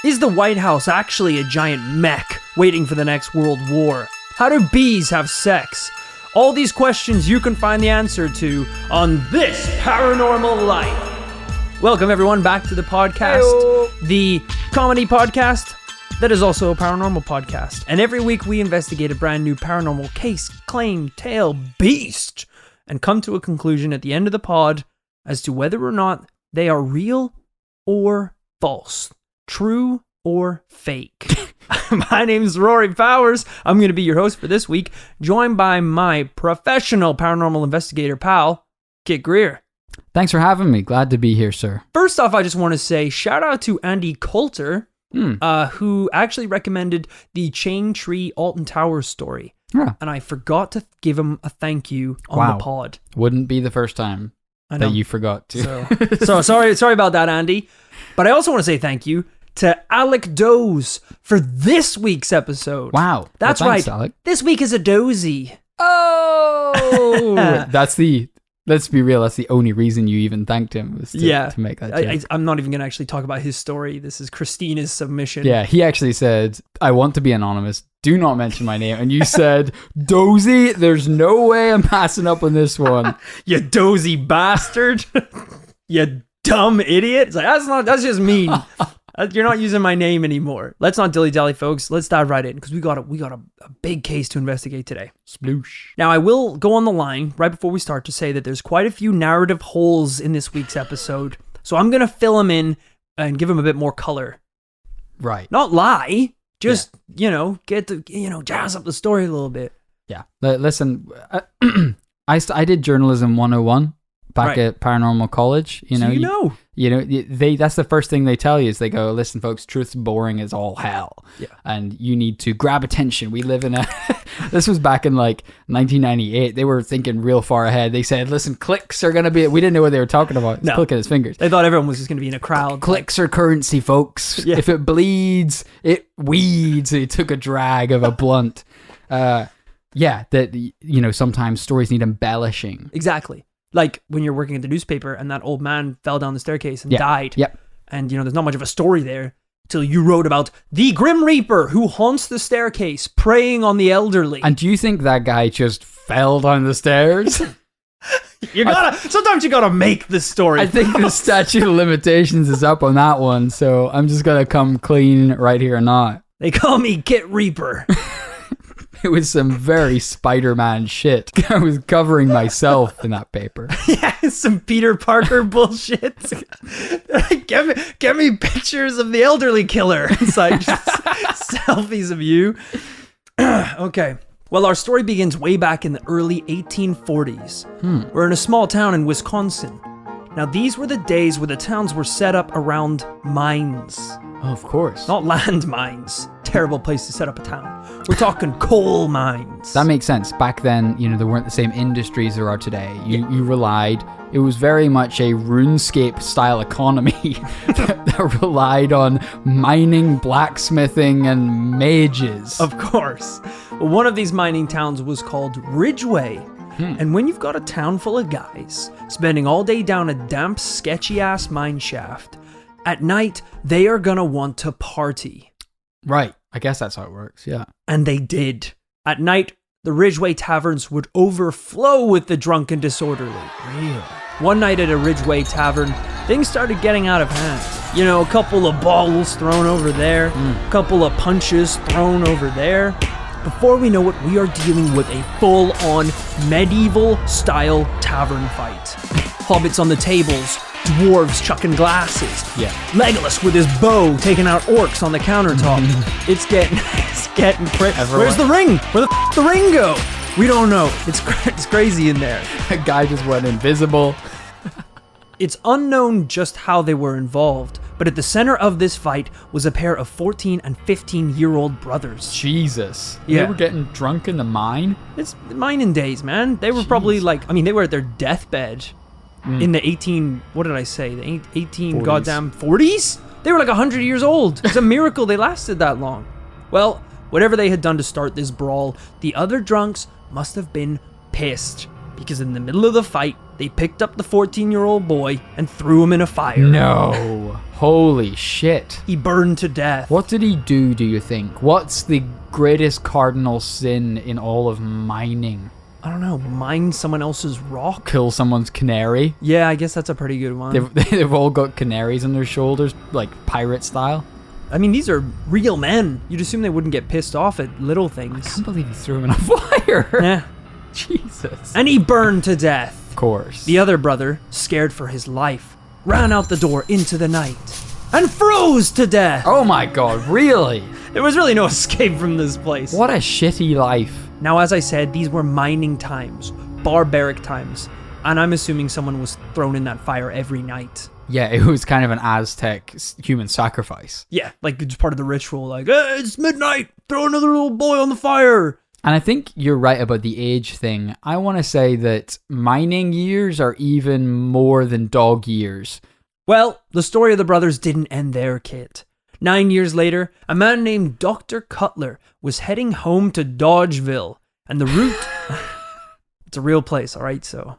Is the White House actually a giant mech waiting for the next world war? How do bees have sex? All these questions you can find the answer to on This Paranormal Life. Welcome everyone back to the podcast, Hey-o. the comedy podcast that is also a paranormal podcast. And every week we investigate a brand new paranormal case, claim, tale, beast, and come to a conclusion at the end of the pod as to whether or not they are real or false. True or fake? My name is Rory Powers. I'm going to be your host for this week, joined by my professional paranormal investigator pal, Kit Greer. Thanks for having me. Glad to be here, sir. First off, I just want to say shout out to Andy Coulter, who actually recommended the Chain Tree Alton Towers story. Yeah. And I forgot to give him a thank you on the pod. Wouldn't be the first time that you forgot to. So sorry about that, Andy. But I also want to say thank you to Alec Doze for this week's episode. Wow. That's thanks, right. Alec. This week is a dozy. Oh! Let's be real, that's the only reason you even thanked him was to make that joke. I'm not even going to actually talk about his story. This is Christina's submission. Yeah, he actually said, I want to be anonymous. Do not mention my name. And you said, Dozy, there's no way I'm passing up on this one. You dozy bastard. You dumb idiot. It's like, that's just mean. You're not using my name anymore. Let's not dilly-dally, folks. Let's dive right in because we got a big case to investigate today. Sploosh. Now, I will go on the line right before we start to say that there's quite a few narrative holes in this week's episode. So I'm going to fill them in and give them a bit more color. Right. Not lie. Just, get to, jazz up the story a little bit. Yeah. Listen, I did journalism 101 back at Paranormal College. That's the first thing they tell you is they go, listen, folks, truth's boring as all hell. Yeah. And you need to grab attention. We live in this was back in like 1998. They were thinking real far ahead. They said, listen, clicks are going to be, we didn't know what they were talking about. He's clicking his fingers. They thought everyone was just going to be in a crowd. Clicks are currency, folks. Yeah. If it bleeds, it weeds. He took a drag of a blunt. Sometimes stories need embellishing. Exactly. Like when you're working at the newspaper and that old man fell down the staircase and died. Yep. And, there's not much of a story there till you wrote about the Grim Reaper who haunts the staircase, preying on the elderly. And do you think that guy just fell down the stairs? Sometimes you gotta make the story. I think the statute of limitations is up on that one, so I'm just gonna come clean right here and not. They call me Kit Reaper. It was some very Spider-Man shit. I was covering myself in that paper. Yeah, some Peter Parker bullshit. Get me pictures of the elderly killer. It's like just selfies of you. Okay. Well, our story begins way back in the early 1840s. We're in a small town in Wisconsin. Now, these were the days where the towns were set up around mines. Oh, of course. Not land mines. Terrible place to set up a town. We're talking coal mines. That makes sense. Back then, there weren't the same industries there are today. You relied, it was very much a RuneScape style economy that relied on mining, blacksmithing, and mages. Of course. Well, one of these mining towns was called Ridgeway. And when you've got a town full of guys spending all day down a damp, sketchy-ass mine shaft, at night, they are gonna want to party. Right. I guess that's how it works, yeah. And they did. At night, the Ridgeway taverns would overflow with the drunk and disorderly. Real. One night at a Ridgeway tavern, things started getting out of hand. A couple of bottles thrown over there, a couple of punches thrown over there. Before we know it, we are dealing with a full-on medieval-style tavern fight. Hobbits on the tables, dwarves chucking glasses. Yeah. Legolas with his bow taking out orcs on the countertop. It's getting crazy. Where's the ring? Where the ring go? We don't know. It's crazy in there. A guy just went invisible. It's unknown just how they were involved, but at the center of this fight was a pair of 14 and 15-year-old brothers. Jesus. Yeah. They were getting drunk in the mine? It's mining days, man. They were probably they were at their deathbed in the 18, what did I say? The 18 40s. goddamn 40s? They were like 100 years old. It's a miracle they lasted that long. Well, whatever they had done to start this brawl, the other drunks must have been pissed, because in the middle of the fight, they picked up the 14-year-old boy and threw him in a fire. No. Holy shit. He burned to death. What did he do you think? What's the greatest cardinal sin in all of mining? I don't know, mine someone else's rock? Kill someone's canary? Yeah, I guess that's a pretty good one. They've all got canaries on their shoulders, like pirate style. I mean, these are real men. You'd assume they wouldn't get pissed off at little I things. can't believe he threw him in a fire. Yeah. Jesus. And he burned to death. Of course. The other brother, scared for his life, ran out the door into the night and froze to death. Oh my god, really? There was really no escape from this place. What a shitty life. Now, as I said, these were mining times, barbaric times, and I'm assuming someone was thrown in that fire every night. Yeah, it was kind of an Aztec human sacrifice. Yeah, like it's part of the ritual, like, hey, it's midnight, throw another little boy on the fire. And I think you're right about the age thing. I want to say that mining years are even more than dog years. Well, the story of the brothers didn't end there, Kit. 9 years later, a man named Dr. Cutler was heading home to Dodgeville, and the route... It's a real place, all right? So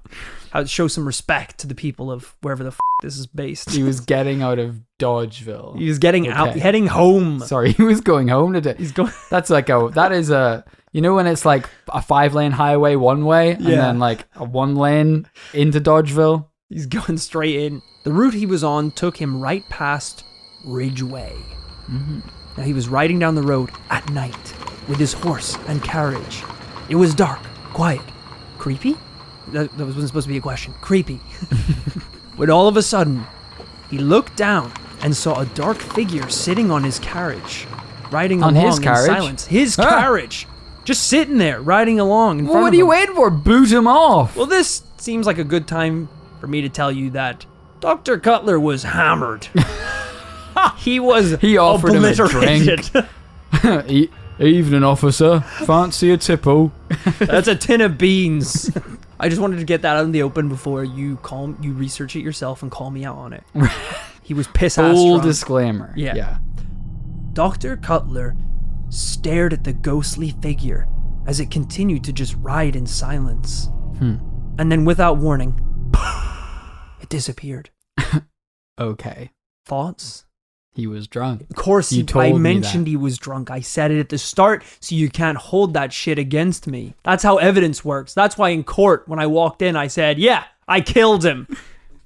I'll show some respect to the people of wherever the this is based. He was getting out of Dodgeville. He was getting out, heading home. Sorry, he was going home today. He's going... That is a... You know when it's like a 5-lane highway one way, and then like a 1 lane into Dodgeville? He's going straight in. The route he was on took him right past Ridgeway. Mm-hmm. Now he was riding down the road at night with his horse and carriage. It was dark, quiet, creepy? That wasn't supposed to be a question. Creepy. When all of a sudden, he looked down and saw a dark figure sitting on his carriage, riding on along his carriage? in silence. His carriage! Just sitting there, riding along in front of him. What are you waiting for? Boot him off! Well, this seems like a good time for me to tell you that Dr. Cutler was hammered. He offered him a obliterated. drink. Evening, officer. Fancy a tipple? That's a tin of beans. I just wanted to get that out in the open before you research it yourself and call me out on it. He was piss-ass Full drunk. disclaimer. Yeah. Dr. Cutler stared at the ghostly figure as it continued to just ride in silence. And then without warning, it disappeared. Okay. Thoughts? He was drunk. Of course, You told I me mentioned that. he was drunk. I said it at the start, so you can't hold that shit against me. That's how evidence works. That's why in court, when I walked in, I said, yeah, I killed him.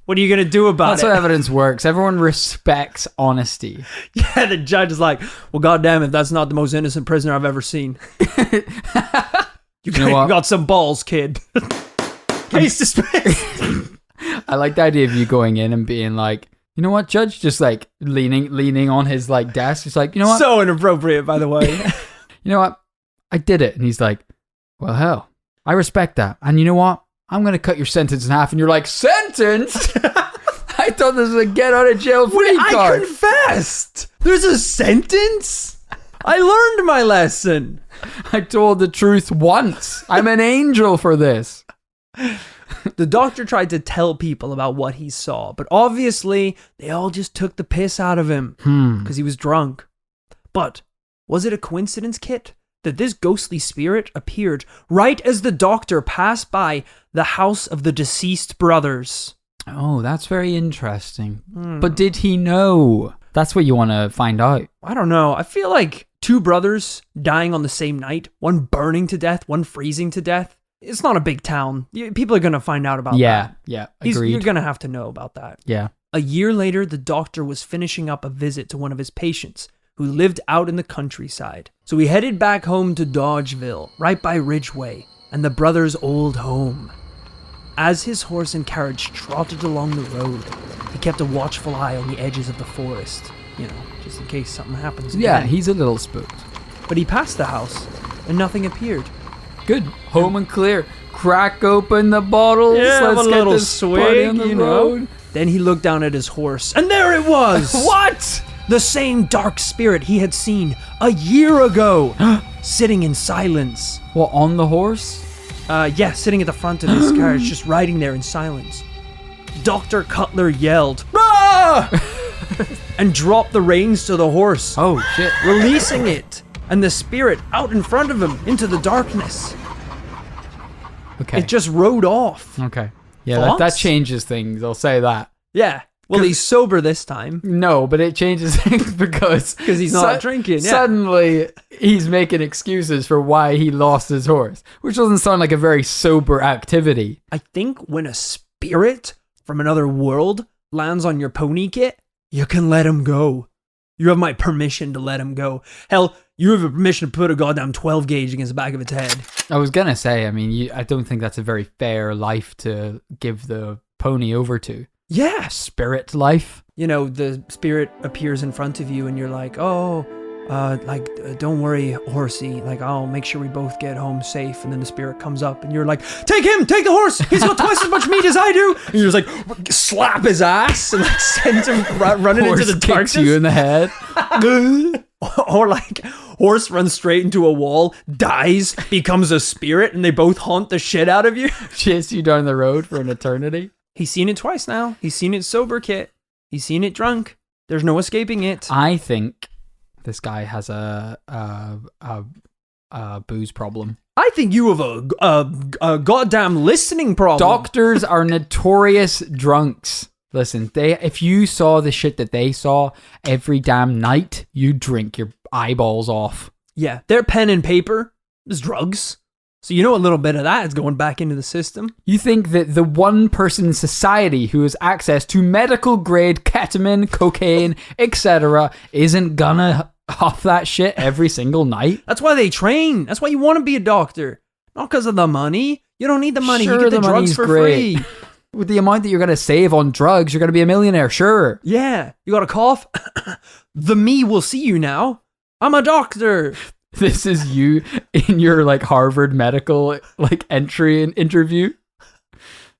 What are you going to do about That's it? how evidence works. Everyone respects honesty. Yeah, the judge is like, well, goddamn it, that's not the most innocent prisoner I've ever seen. You got some balls, kid. Case dismissed. I like the idea of you going in and being like, you know what, Judge? Just like leaning on his like desk. It's like, you know what? So inappropriate, by the way. You know what? I did it. And he's like, well, hell, I respect that. And you know what? I'm going to cut your sentence in half. And you're like, sentence? I thought this was a get out of jail free card. I confessed. There's a sentence? I learned my lesson. I told the truth once. I'm an angel for this. The doctor tried to tell people about what he saw, but obviously they all just took the piss out of him because he was drunk. But was it a coincidence, Kit, that this ghostly spirit appeared right as the doctor passed by the house of the deceased brothers? Oh, that's very interesting. But did he know? That's what you want to find out. I don't know. I feel like two brothers dying on the same night, one burning to death, one freezing to death. It's not a big town. People are going to find out about that. Yeah, agreed. You're going to have to know about that. Yeah. A year later, the doctor was finishing up a visit to one of his patients who lived out in the countryside. So he headed back home to Dodgeville, right by Ridgeway, and the brothers' old home. As his horse and carriage trotted along the road, he kept a watchful eye on the edges of the forest, just in case something happens again. Yeah, he's a little spooked. But he passed the house, and nothing appeared. Good. Home and clear. Crack open the bottles. Yeah, Let's have a get little this party on swig, the road. Then he looked down at his horse, and there it was! What? The same dark spirit he had seen a year ago, sitting in silence. What, on the horse? Yeah, sitting at the front of his carriage, just riding there in silence. Dr. Cutler yelled, "Ah!" and dropped the reins to the horse, Oh, shit. releasing it and the spirit out in front of him into the darkness. Okay. It just rode off. Okay. Yeah, that Thoughts? changes things. I'll say that. Yeah. Well, he's sober this time. No, but it changes things because He's not drinking. Yeah. Suddenly, he's making excuses for why he lost his horse, which doesn't sound like a very sober activity. I think when a spirit from another world lands on your pony kit, you can let him go. You have my permission to let him go. Hell, you have a permission to put a goddamn 12 gauge against the back of its head. I was gonna say, I mean, I don't think that's a very fair life to give the pony over to. Yeah. Spirit life. You know, the spirit appears in front of you and you're like, oh, don't worry, horsey. Like, I'll make sure we both get home safe. And then the spirit comes up and you're like, take him, take the horse. He's got twice as much meat as I do. And you just like slap his ass and like send him running Horse into the kicks darkness. you in the head. Or like horse runs straight into a wall, dies, becomes a spirit, and they both haunt the shit out of you. Chase you down the road for an eternity. He's seen it twice now. He's seen it sober, Kit. He's seen it drunk. There's no escaping it. I think this guy has a booze problem. I think you have a goddamn listening problem. Doctors are notorious drunks. Listen, if you saw the shit that they saw every damn night, you'd drink your eyeballs off. Yeah, their pen and paper is drugs. So you know a little bit of that is going back into the system. You think that the one person in society who has access to medical grade ketamine, cocaine, etc. isn't gonna huff that shit every single night? That's why they train. That's why you want to be a doctor. Not because of the money. You don't need the money. Sure, you get the drugs money's for great. free. With the amount that you're going to save on drugs, you're going to be a millionaire, sure. Yeah. You got a cough? The me will see you now. I'm a doctor. This is you in your like Harvard medical like entry and interview.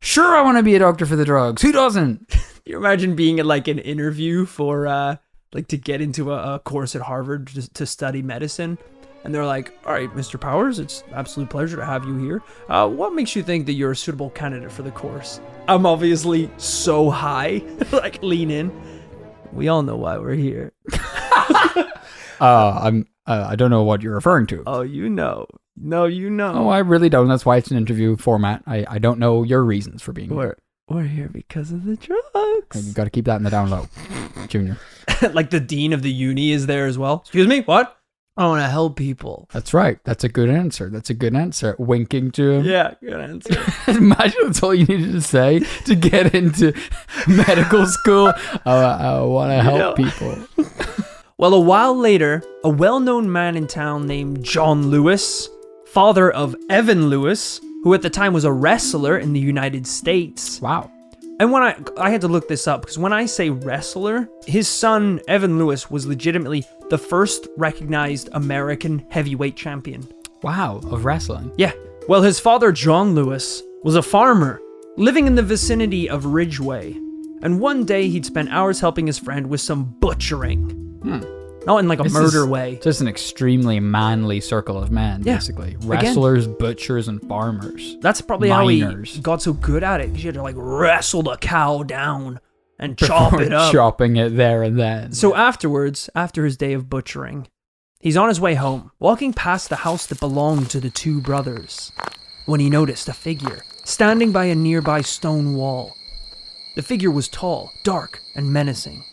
Sure, I want to be a doctor for the drugs. Who doesn't? You imagine being at like an interview for like to get into a course at Harvard to study medicine. And they're like, all right, Mr. Powers, it's an absolute pleasure to have you here. What makes you think that you're a suitable candidate for the course? I'm obviously so high. Like, lean in. We all know why we're here. I don't know what you're referring to. Oh, you know. No, you know. Oh, I really don't. That's why it's an interview format. I don't know your reasons for being here. We're here because of the drugs. You've got to keep that in the down low, Junior. Like the dean of the uni is there as well. Excuse me? What? I want to help people. That's right. That's a good answer. Winking to him. Yeah, good answer. Imagine that's all you needed to say to get into medical school. I want to help people. Well, a while later, a well-known man in town named John Lewis, father of Evan Lewis, who at the time was a wrestler in the United States. Wow. And when I had to look this up, because when I say wrestler, his son, Evan Lewis, was legitimately the first recognized American heavyweight champion. Wow, of wrestling. Yeah. Well, his father, John Lewis, was a farmer living in the vicinity of Ridgeway. And one day he'd spent hours helping his friend with some butchering. Not in like a murder way. Just an extremely manly circle of men, Yeah. basically. Wrestlers, butchers, and farmers. That's probably Miners. how he got so good at it. He had to like wrestle the cow down and chop it up. Chopping it there and then. So afterwards, after his day of butchering, he's on his way home, walking past the house that belonged to the two brothers, when he noticed a figure standing by a nearby stone wall. The figure was tall, dark, and menacing.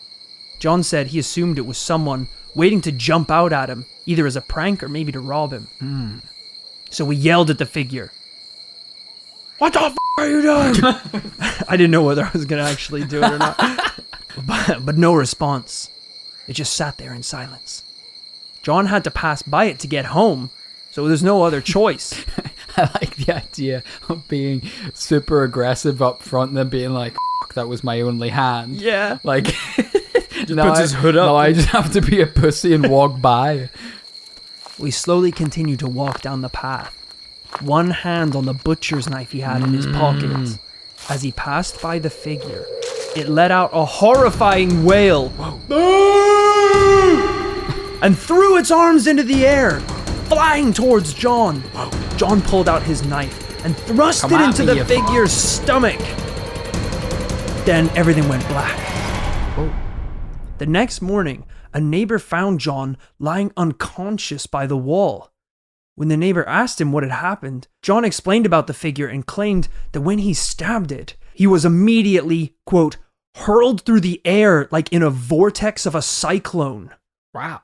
John said he assumed it was someone waiting to jump out at him, either as a prank or maybe to rob him. So he yelled at the figure, "What the f*** are you doing?" I didn't know whether I was going to actually do it or not. but no response. It just sat there in silence. John had to pass by it to get home, so there's no other choice. I like the idea of being super aggressive up front and then being like, "F***, that was my only hand." Yeah. Like... Just puts his hood up. No, I just have to be a pussy and walk by. We slowly continued to walk down the path, one hand on the butcher's knife he had in his pocket. As he passed by the figure, it let out a horrifying wail. And threw its arms into the air, flying towards John. John pulled out his knife and thrust it into the figure's stomach. Then everything went black. The next morning, a neighbor found John lying unconscious by the wall. When the neighbor asked him what had happened, John explained about the figure and claimed that when he stabbed it, he was immediately, quote, hurled through the air like in a vortex of a cyclone. Wow.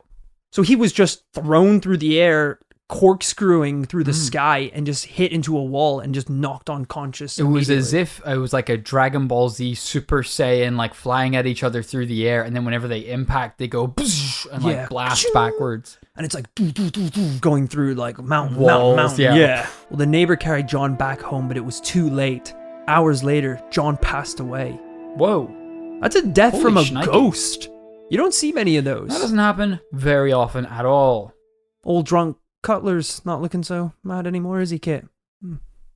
So he was just thrown through the air, corkscrewing through the sky, and just hit into a wall and just knocked unconscious. It was as if it was like a Dragon Ball Z Super Saiyan, like flying at each other through the air, and then whenever they impact, they go and like blast backwards. And it's like going through like mountain. Yeah. Well, the neighbor carried John back home, but it was too late. Hours later, John passed away. Whoa. That's a death Holy from a shnikes. ghost. You don't see many of those. That doesn't happen very often at all. Old drunk Cutler's not looking so mad anymore, is he, Kit?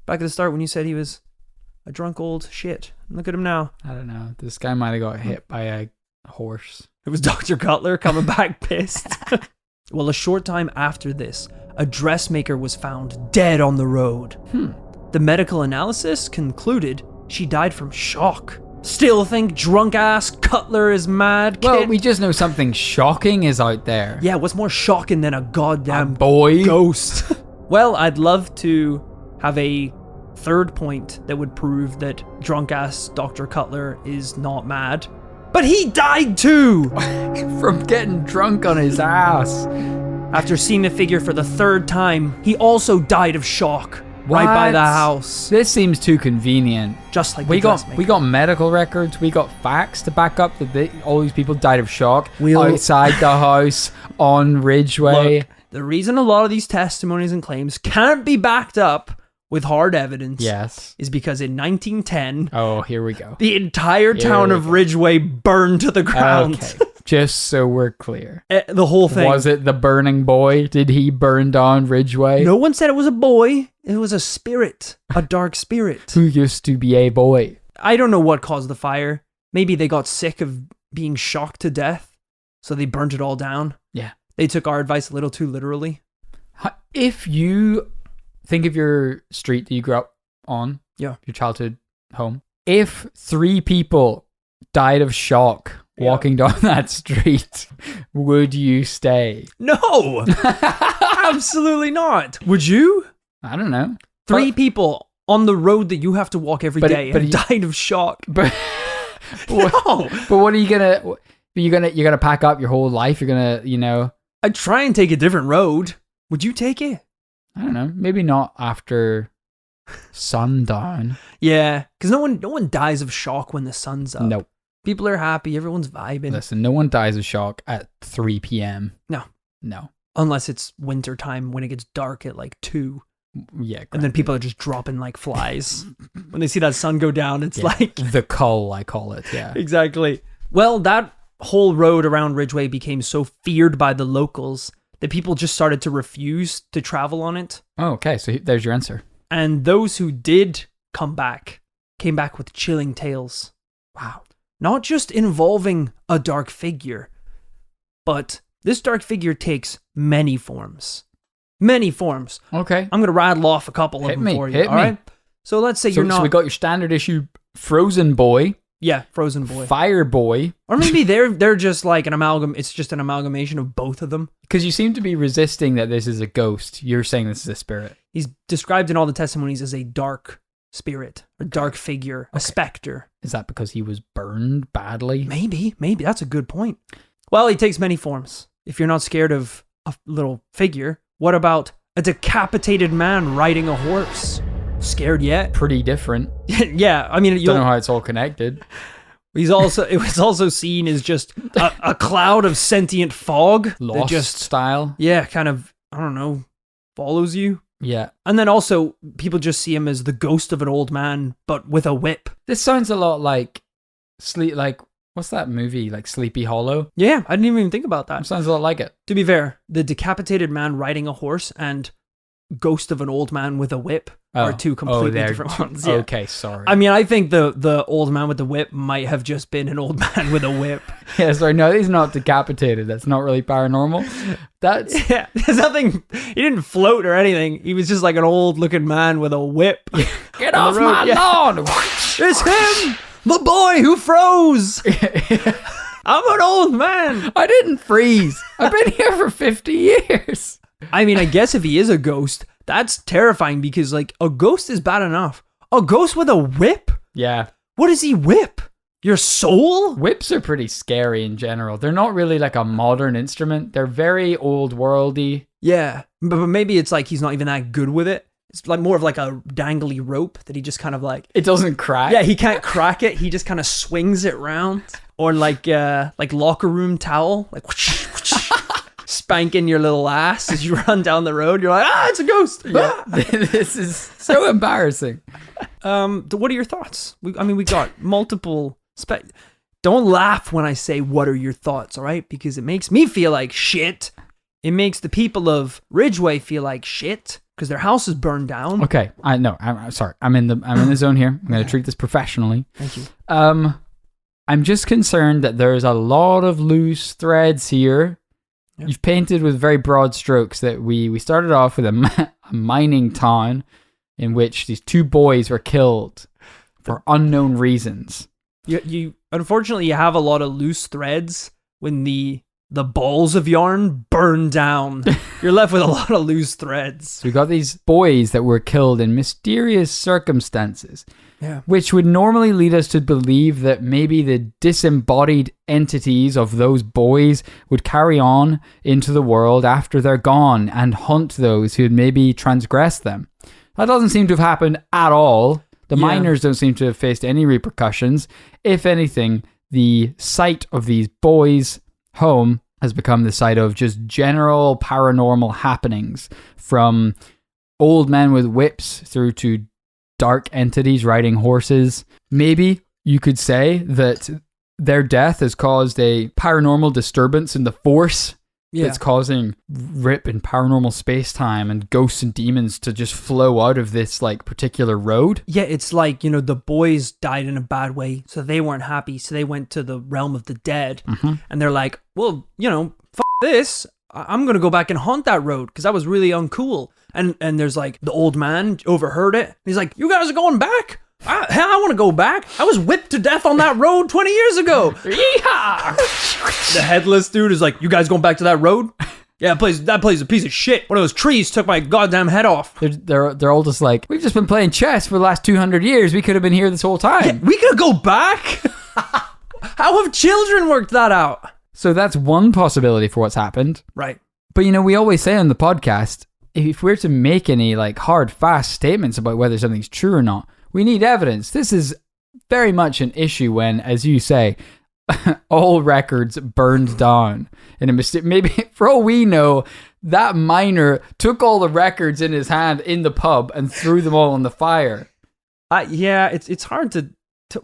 Back at the start when you said he was a drunk old shit. Look at him now. I don't know. This guy might have got hit by a horse. It was Dr. Cutler coming back pissed. Well, a short time after this, a dressmaker was found dead on the road. The medical analysis concluded she died from shock. Still think drunk-ass Cutler is mad, kid? Well, we just know something shocking is out there. Yeah, what's more shocking than a goddamn boy ghost? Well, I'd love to have a third point that would prove that drunk-ass Dr. Cutler is not mad. But he died too! From getting drunk on his ass. After seeing the figure for the third time, he also died of shock. Right by the house. This seems too convenient. Just like we got medical records, we got facts to back up that all these people died of shock outside the house on Ridgeway. Look, the reason a lot of these testimonies and claims can't be backed up with hard evidence is because in 1910, oh, here we go. The entire town of Ridgeway burned to the ground. Okay. Just so we're clear. The whole thing. Was it the burning boy? Did he burn down Ridgeway? No one said it was a boy. It was a spirit. A dark spirit. Who used to be a boy. I don't know what caused the fire. Maybe they got sick of being shocked to death, so they burnt it all down. Yeah. They took our advice a little too literally. If you think of your street that you grew up on, your childhood home, if 3 people died of shock walking down that street, would you stay? No! Absolutely not. Would you? I don't know. 3 people on the road that you have to walk every day and died of shock. But no! But what are you gonna... You're gonna pack up your whole life? You're gonna, I'd try and take a different road. Would you take it? I don't know. Maybe not after sundown. Yeah, because no one dies of shock when the sun's up. Nope. People are happy. Everyone's vibing. Listen, no one dies of shock at 3 p.m. No. Unless it's winter time when it gets dark at like 2. Yeah. And then people are just dropping like flies. When they see that sun go down, it's like... the cull, I call it, yeah. Exactly. Well, that whole road around Ridgeway became so feared by the locals that people just started to refuse to travel on it. Oh, okay. So there's your answer. And those who did came back with chilling tales. Wow. Not just involving a dark figure, but this dark figure takes many forms. Many forms. Okay. I'm going to rattle off a couple of them for you. Hit me. Right? So let's say you're not... So we got your standard issue Frozen Boy. Yeah, Frozen Boy. Fire Boy. Or maybe they're just like an amalgam. It's just an amalgamation of both of them. Because you seem to be resisting that this is a ghost. You're saying this is a spirit. He's described in all the testimonies as a dark spirit, a dark figure, a specter. Is that because he was burned badly? Maybe. That's a good point. Well, he takes many forms. If you're not scared of a little figure, what about a decapitated man riding a horse? Scared yet? Pretty different. Yeah, I mean, don't know how it's all connected. It was also seen as just a cloud of sentient fog. Lost that just, style. Yeah, kind of, I don't know, follows you. Yeah. And then also, people just see him as the ghost of an old man, but with a whip. This sounds a lot like what's that movie? Like Sleepy Hollow? Yeah, I didn't even think about that. It sounds a lot like it. To be fair, the decapitated man riding a horse and ghost of an old man with a whip are two completely different ones. Yeah. Okay, sorry. I mean, I think the old man with the whip might have just been an old man with a whip. Yeah, sorry, no, he's not decapitated. That's not really paranormal. There's nothing. He didn't float or anything. He was just like an old looking man with a whip. Get off my lawn! It's him, the boy who froze. I'm an old man. I didn't freeze. I've been here for 50 years. I mean, I guess if he is a ghost, that's terrifying because, like, a ghost is bad enough. A ghost with a whip? Yeah. What does he whip? Your soul? Whips are pretty scary in general. They're not really like a modern instrument. They're very old worldy. Yeah. But maybe it's like he's not even that good with it. It's like more of like a dangly rope that he just kind of like... It doesn't crack. Yeah, he can't crack it. He just kind of swings it round. Or like locker room towel. Like whoosh, whoosh, spanking your little ass as you run down the road. You're like, it's a ghost. Yeah. This is so embarrassing. What are your thoughts? We got multiple... Don't laugh when I say, what are your thoughts, all right? Because it makes me feel like shit. It makes the people of Ridgeway feel like shit. Because their house is burned down. Okay, I'm sorry. I'm in the zone here. I'm going to treat this professionally. Thank you. I'm just concerned that there's a lot of loose threads here. Yep. You've painted with very broad strokes that we started off with a mining town in which these two boys were killed for unknown reasons. You unfortunately you have a lot of loose threads when the balls of yarn burn down. You're left with a lot of loose threads. So we got these boys that were killed in mysterious circumstances. Yeah. Which would normally lead us to believe that maybe the disembodied entities of those boys would carry on into the world after they're gone and hunt those who had maybe transgressed them. That doesn't seem to have happened at all. The miners don't seem to have faced any repercussions. If anything, the site of these boys' home has become the site of just general paranormal happenings, from old men with whips through to dark entities riding horses. Maybe you could say that their death has caused a paranormal disturbance in the force that's causing rip and paranormal space-time and ghosts and demons to just flow out of this like particular road. Yeah, it's like, the boys died in a bad way, so they weren't happy, so they went to the realm of the dead. Mm-hmm. And they're like, well, f*** this. I'm going to go back and haunt that road because that was really uncool. And there's like the old man overheard it. He's like, you guys are going back? I want to go back. I was whipped to death on that road 20 years ago. Yeehaw! The headless dude is like, you guys going back to that road? Yeah, that place is a piece of shit. One of those trees took my goddamn head off. They're all just like, we've just been playing chess for the last 200 years. We could have been here this whole time. Yeah, we could go back? How have children worked that out? So that's one possibility for what's happened. Right. But we always say on the podcast, if we're to make any like hard, fast statements about whether something's true or not, we need evidence. This is very much an issue when, as you say, all records burned down in a mistake. Maybe for all we know, that miner took all the records in his hand in the pub and threw them all on the fire. Yeah, it's hard to,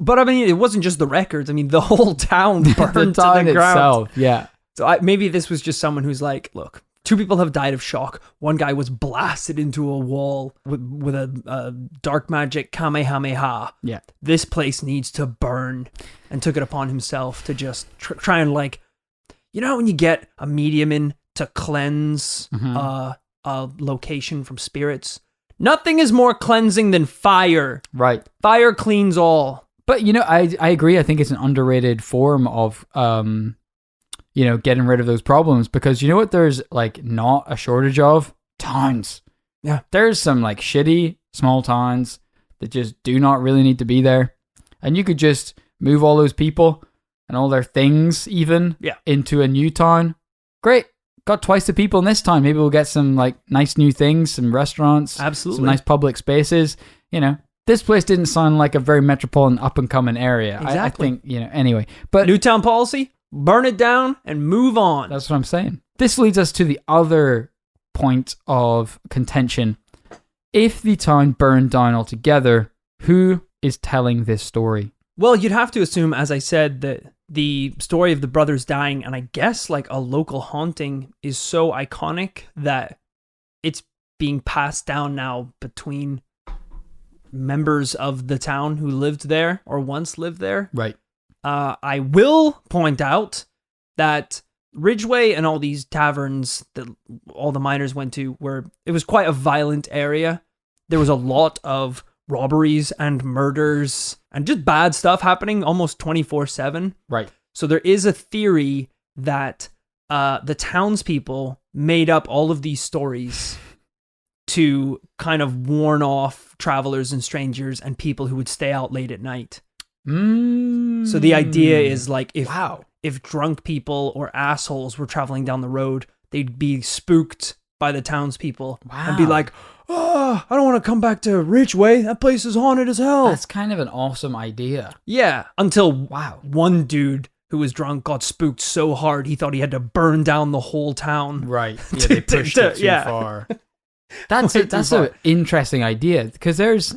but I mean, it wasn't just the records. I mean, the whole town burned the town to the ground. Itself, yeah. So maybe this was just someone who's like, look, 2 people have died of shock. One guy was blasted into a wall with a dark magic Kamehameha. Yeah. This place needs to burn, and took it upon himself to just try and when you get a medium in to cleanse a location from spirits, nothing is more cleansing than fire. Right. Fire cleans all. But, I agree. I think it's an underrated form of, getting rid of those problems, because you know what there's like not a shortage of? Towns. Yeah. There's some like shitty small towns that just do not really need to be there. And you could just move all those people and all their things even into a new town. Great. Got twice the people in this town. Maybe we'll get some like nice new things, some restaurants. Absolutely. Some nice public spaces. This place didn't sound like a very metropolitan up and coming area. Exactly. I think, anyway. But new town policy? Burn it down and move on. That's what I'm saying. This leads us to the other point of contention. If the town burned down altogether, who is telling this story? Well, you'd have to assume, as I said, that the story of the brothers dying, and I guess like a local haunting, is so iconic that it's being passed down now between members of the town who lived there or once lived there. Right. I will point out that Ridgeway and all these taverns that all the miners went to it was quite a violent area. There was a lot of robberies and murders and just bad stuff happening almost 24/7. Right. So there is a theory that the townspeople made up all of these stories to kind of warn off travelers and strangers and people who would stay out late at night. So the idea is like if drunk people or assholes were traveling down the road, they'd be spooked by the townspeople and be like, "Oh, I don't want to come back to Ridgeway. That place is haunted as hell." That's kind of an awesome idea. Yeah, until one dude who was drunk got spooked so hard he thought he had to burn down the whole town. Right. Yeah, they pushed it too far. That's an interesting idea, because there's,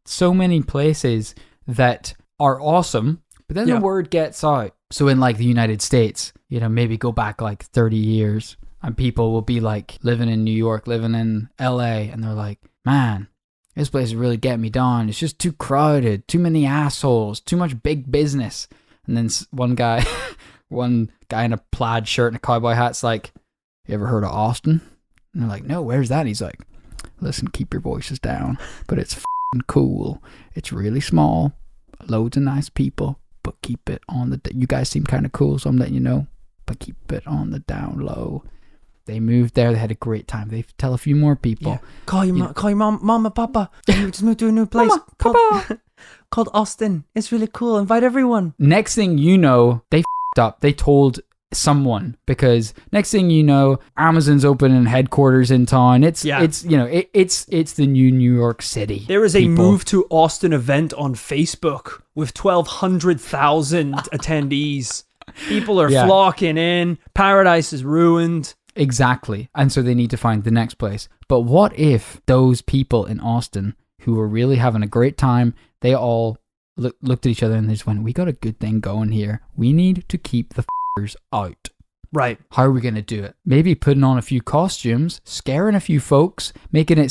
so many places that are awesome, but then the word gets out. So in like the United States, maybe go back like 30 years and people will be like living in New York, living in LA, and they're like, man, this place is really getting me down. It's just too crowded, too many assholes, too much big business. And then one guy in a plaid shirt and a cowboy hat's like, you ever heard of Austin? And they're like, no, where's that? And he's like, listen, keep your voices down, but it's f***ing cool. It's really small, loads of nice people, but keep it on the... You guys seem kind of cool, so I'm letting you know, but keep it on the down low. They moved there. They had a great time. They tell a few more people. Yeah. Call your mom and papa. You just moved to a new place. Called Austin. It's really cool. Invite everyone. Next thing you know, they f***ed up. They told someone, because next thing you know, Amazon's opening headquarters in town. It's the new New York City. There is a move to Austin event on Facebook with 1,200,000 attendees. People are flocking in. Paradise is ruined. Exactly. And so they need to find the next place. But what if those people in Austin who were really having a great time, they all looked at each other and they just went, we got a good thing going here. We need to keep the f***ers out. Right. How are we going to do it? Maybe putting on a few costumes, scaring a few folks, making it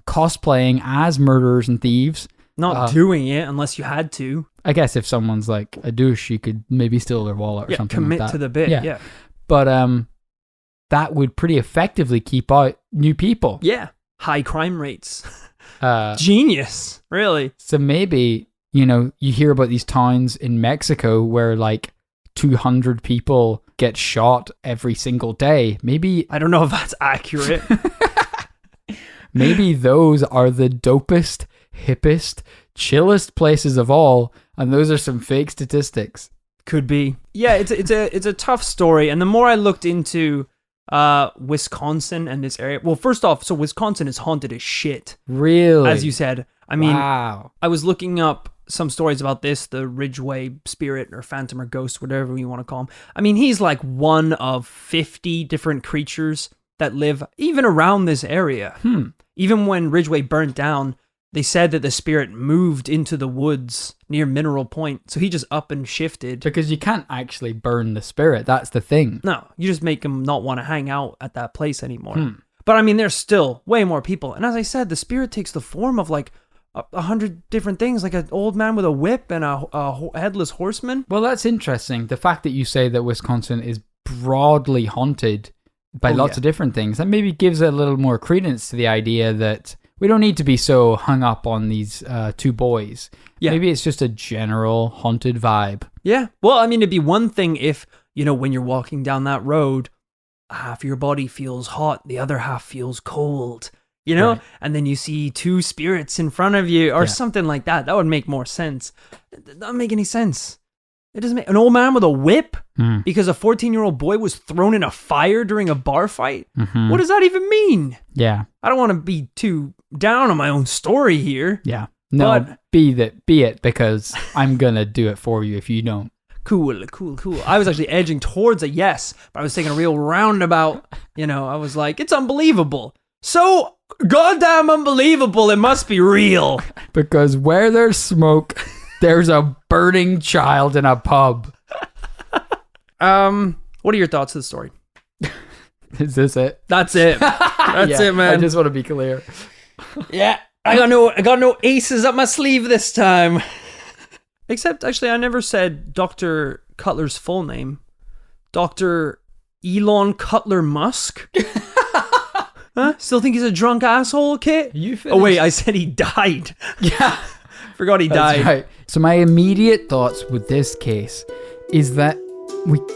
cosplaying as murderers and thieves. Not doing it unless you had to. I guess if someone's like a douche, you could maybe steal their wallet or something like that. Commit to the bit, yeah. But that would pretty effectively keep out new people. Yeah. High crime rates. Genius, really. So maybe, you hear about these towns in Mexico where like 200 people get shot every single day. Maybe... I don't know if that's accurate. Maybe those are the dopest, hippest, chillest places of all, and those are some fake statistics. Could be. Yeah, it's a tough story, and the more I looked into Wisconsin and this area, well, first off, so Wisconsin is haunted as shit. Really? As you said. I mean, wow. I was looking up some stories about this, the Ridgeway spirit or phantom or ghost, whatever you want to call him. I mean, he's like one of 50 different creatures that live even around this area. Even when Ridgeway burnt down, they said that the spirit moved into the woods near Mineral Point. So he just up and shifted. Because you can't actually burn the spirit. That's the thing. No, you just make him not want to hang out at that place anymore. But I mean, there's still way more people. And as I said, the spirit takes the form of like 100 different things, like an old man with a whip and a headless horseman. Well, that's interesting. The fact that you say that Wisconsin is broadly haunted by lots of different things, that maybe gives a little more credence to the idea that we don't need to be so hung up on these two boys. Yeah. Maybe it's just a general haunted vibe. Yeah. Well, I mean, it'd be one thing if, when you're walking down that road, half your body feels hot, the other half feels cold, right. And then you see two spirits in front of you or something like that. That would make more sense. It doesn't make any sense. It doesn't make... An old man with a whip because a 14-year-old boy was thrown in a fire during a bar fight? Mm-hmm. What does that even mean? Yeah. I don't want to be too down on my own story here. Yeah. No, but be it, because I'm going to do it for you if you don't. Cool. I was actually edging towards a yes, but I was taking a real roundabout. I was like, it's unbelievable. So goddamn unbelievable, it must be real. Because where there's smoke... There's a burning child in a pub. What are your thoughts of the story? Is this it? That's it. That's it, man. I just want to be clear. Yeah, I got no aces up my sleeve this time. Except, actually, I never said Dr. Cutler's full name. Dr. Elon Cutler Musk. Huh? Still think he's a drunk asshole, Kit? You finished? Oh wait, I said he died. Yeah. Forgot he died. That's right. So my immediate thoughts with this case is that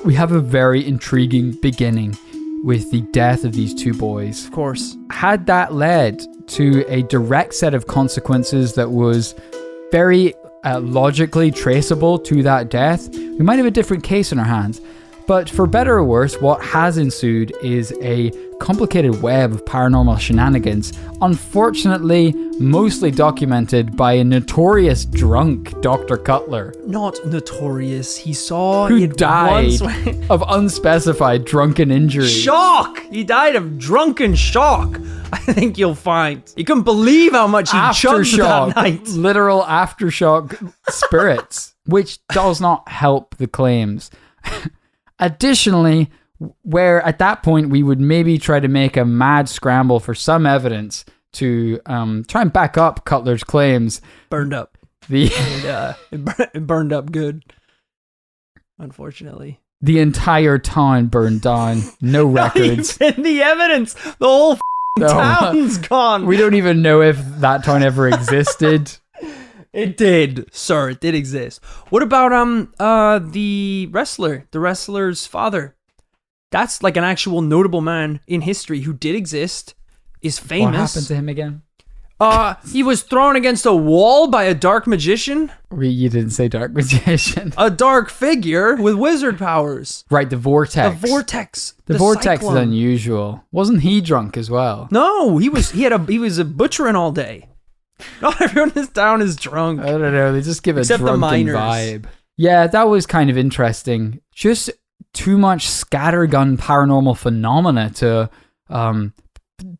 we have a very intriguing beginning with the death of these two boys. Of course. Had that led to a direct set of consequences that was very logically traceable to that death, we might have a different case in our hands. But for better or worse, what has ensued is a complicated web of paranormal shenanigans, unfortunately mostly documented by a notorious drunk Dr. Cutler. Not notorious. He saw Who it died once. of unspecified drunken injury. Shock! He died of drunken shock. I think you'll find. You couldn't believe how much he chugged that night. Literal aftershock spirits, which does not help the claims. Additionally, where at that point we would maybe try to make a mad scramble for some evidence to try and back up Cutler's claims. Burned up. It burned up good, unfortunately. The entire town burned down. No records. Not even the evidence. The whole town's gone. We don't even know if that town ever existed. It did, sir. It did exist. What about the wrestler's father? That's like an actual notable man in history who did exist, is famous. What happened to him again? He was thrown against a wall by a dark magician. You didn't say dark magician. A dark figure with wizard powers. Right, the vortex. The vortex. The vortex cyclone. is unusual. Wasn't he drunk as well? No, he was butchering all day. Not everyone in this town is drunk. I don't know. They just give a Except the drunken miners. vibe. Yeah, that was kind of interesting. Just too much scattergun paranormal phenomena to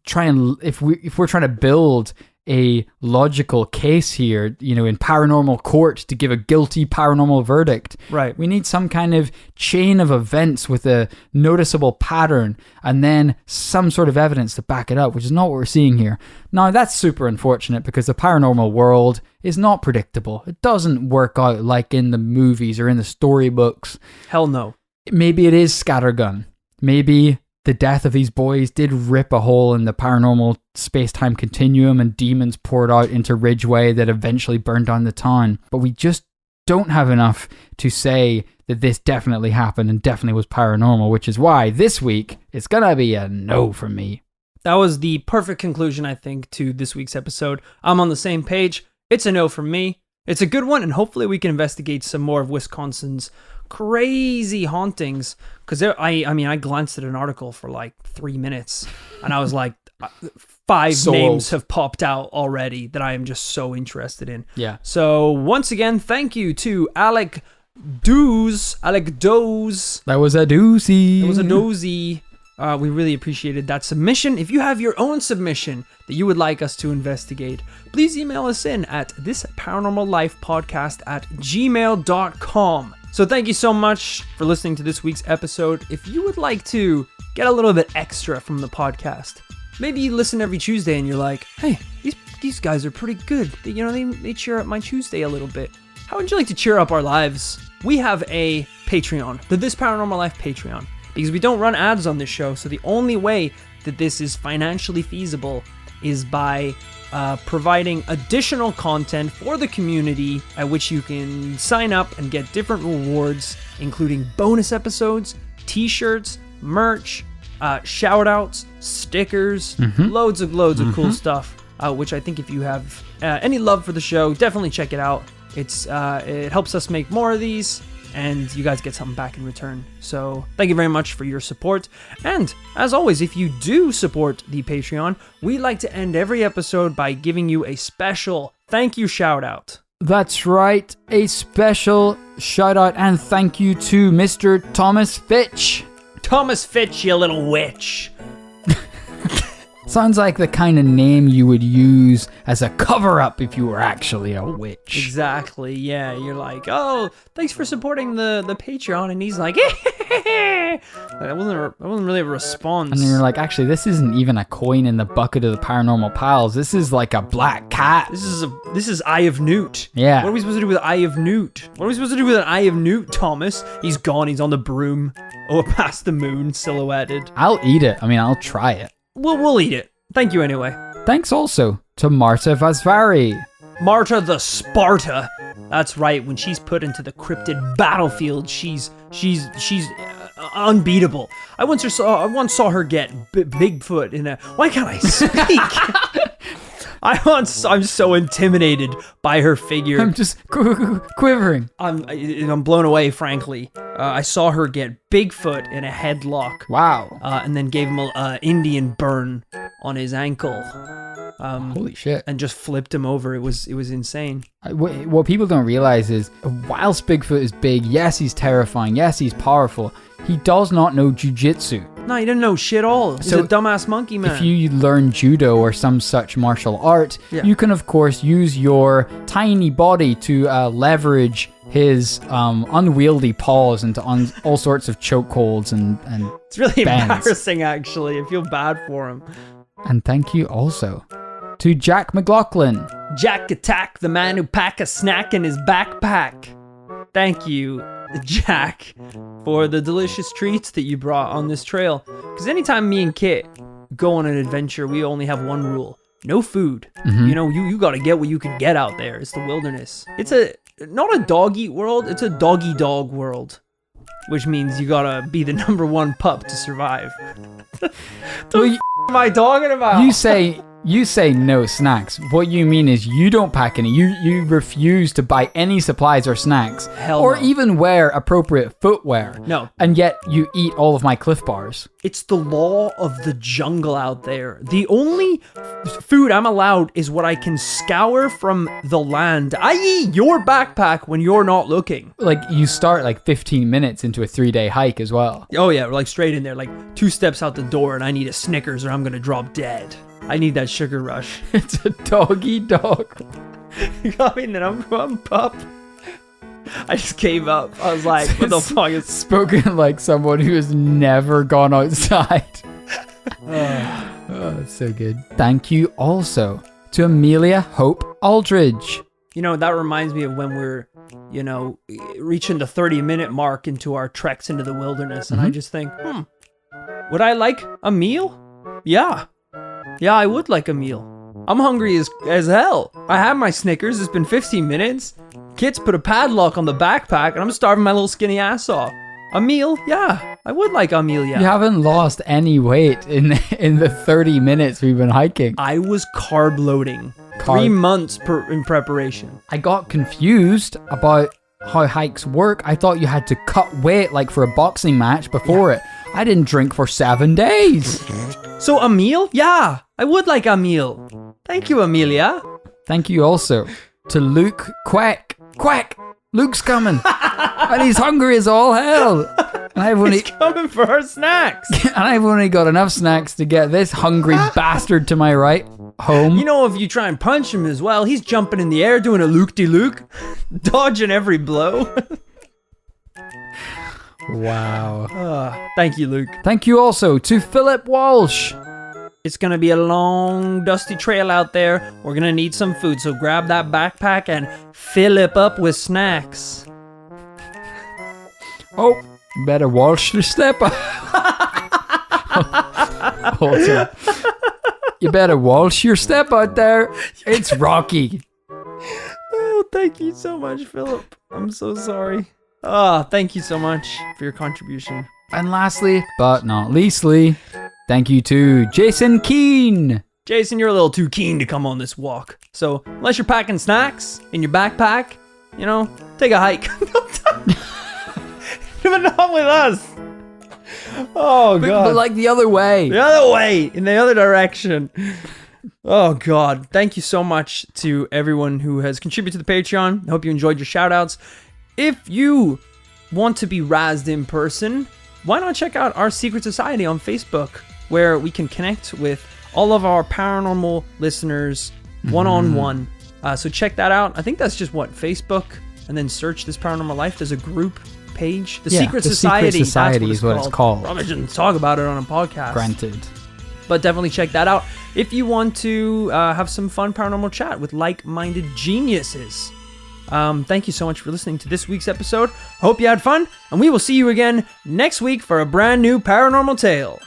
try and if we're trying to build a logical case here, in paranormal court to give a guilty paranormal verdict. Right. We need some kind of chain of events with a noticeable pattern and then some sort of evidence to back it up, which is not what we're seeing here. Now, that's super unfortunate because the paranormal world is not predictable. It doesn't work out like in the movies or in the storybooks. Hell no. Maybe it is scattergun. Maybe the death of these boys did rip a hole in the paranormal space-time continuum and demons poured out into Ridgeway that eventually burned down the town. But we just don't have enough to say that this definitely happened and definitely was paranormal, which is why this week it's gonna be a no from me. That was the perfect conclusion, I think, to this week's episode. I'm on the same page. It's a no from me. It's a good one, and hopefully we can investigate some more of Wisconsin's crazy hauntings, because I glanced at an article for like 3 minutes and I was like, 5 Sold. names have popped out already that I am just so interested in. Yeah. So once again, thank you to Alec Doze. That was a doozy. It was a dozy. We really appreciated that submission. If you have your own submission that you would like us to investigate, please email us in at thisparanormallifepodcast@gmail.com. So thank you so much for listening to this week's episode. If you would like to get a little bit extra from the podcast, maybe you listen every Tuesday and you're like, hey, these guys are pretty good. They cheer up my Tuesday a little bit. How would you like to cheer up our lives? We have a Patreon, the This Paranormal Life Patreon, because we don't run ads on this show. So the only way that this is financially feasible is by providing additional content for the community, at which you can sign up and get different rewards, including bonus episodes, t-shirts, merch, shout outs, stickers, loads of cool stuff, which I think if you have any love for the show, definitely check it out. It helps us make more of these, and you guys get something back in return. So thank you very much for your support. And as always, if you do support the Patreon, we like to end every episode by giving you a special thank you shout out. That's right, a special shout out and thank you to Mr. Thomas Fitch. Thomas Fitch, you little witch. Sounds like the kind of name you would use as a cover-up if you were actually a witch. Exactly, yeah. You're like, oh, thanks for supporting the Patreon. And he's like, that wasn't really a response. And you're like, actually, this isn't even a coin in the bucket of the Paranormal Pals. This is like a black cat. This is Eye of Newt. Yeah. What are we supposed to do with Eye of Newt? What are we supposed to do with an Eye of Newt, Thomas? He's gone. He's on the broom. Oh, past the moon, silhouetted. I'll eat it. I'll try it. We'll eat it. Thank you anyway. Thanks also to Marta Vasvari. Marta the Sparta. That's right. When she's put into the cryptid battlefield, she's unbeatable. I once saw her get Bigfoot in a. Why can't I speak? I'm so intimidated by her figure. I'm just quivering. I'm blown away, frankly. I saw her get Bigfoot in a headlock. Wow. And then gave him a Indian burn on his ankle. Holy shit. And just flipped him over. It was insane. What people don't realize is, whilst Bigfoot is big, yes, he's terrifying, yes, he's powerful, he does not know jujitsu. No, he didn't know shit all. He's a dumbass monkey, man. If you learn judo or some such martial art, Yeah. you can, of course, use your tiny body to leverage his unwieldy paws into all sorts of chokeholds and It's really bends. embarrassing, actually. I feel bad for him. And thank you also to Jack McLaughlin. Jack Attack, the man who pack a snack in his backpack. Thank you, Jack, for the delicious treats that you brought on this trail. Because anytime me and Kit go on an adventure, we only have one rule. No food. You know, you got to get what you can get out there. It's the wilderness. It's not a dog-eat world. It's a doggy-dog world. Which means you got to be the number one pup to survive. What am I talking about? You say no snacks. What you mean is you don't pack any. You refuse to buy any supplies or snacks. Hell or no. even wear appropriate footwear. No. And yet you eat all of my Cliff Bars. It's the law of the jungle out there. The only food I'm allowed is what I can scour from the land, i.e. your backpack when you're not looking. Like, you start like 15 minutes into a 3-day hike as well. Oh yeah, we're like straight in there, like 2 steps out the door, and I need a Snickers or I'm gonna drop dead. I need that sugar rush. It's a doggy dog. You got me the number one pup. I just gave up. I was like, what the fuck is... Spoken like someone who has never gone outside. Oh, that's so good. Thank you also to Amelia Hope Aldridge. You know, that reminds me of when we're, you know, reaching the 30-minute mark into our treks into the wilderness, and I just think, would I like a meal? Yeah, I would like a meal. I'm hungry as hell. I have my Snickers. It's been 15 minutes. Kit's put a padlock on the backpack, and I'm starving my little skinny ass off. A meal? Yeah, I would like a meal, yeah. You haven't lost any weight in the 30 minutes we've been hiking. I was carb loading 3 months in preparation. I got confused about how hikes work. I thought you had to cut weight like for a boxing match before it. I didn't drink for 7 days. So a meal? Yeah, I would like a meal. Thank you, Amelia. Thank you also to Luke Quack. Quack! Luke's coming. And he's hungry as all hell. And I've only... He's coming for our snacks. And I've only got enough snacks to get this hungry bastard to my right home. You know, if you try and punch him as well, he's jumping in the air doing a Luke-de-Luke, dodging every blow. Wow. Thank you, Luke. Thank you also to Philip Walsh. It's going to be a long, dusty trail out there. We're going to need some food, so grab that backpack and fill it up with snacks. Oh, better wash your step. Hold on. You better wash your step out there. It's rocky. Oh, thank you so much, Philip. I'm so sorry. Thank you so much for your contribution. And lastly, but not leastly, thank you to Jason Keane. Jason, you're a little too keen to come on this walk. So, unless you're packing snacks in your backpack, you know, take a hike. But not with us. Oh, God. But like the other way. The other way, in the other direction. Oh, God. Thank you so much to everyone who has contributed to the Patreon. I hope you enjoyed your shout-outs. If you want to be razzed in person, why not check out our secret society on Facebook, where we can connect with all of our paranormal listeners one-on-one. So check that out. I think that's just Facebook, and then search This Paranormal Life. There's a group page. The Secret Society. Secret Society is what it's called. Probably shouldn't talk about it on a podcast. Granted. But definitely check that out if you want to have some fun paranormal chat with like-minded geniuses. Thank you so much for listening to this week's episode. Hope you had fun, and we will see you again next week for a brand new paranormal tale.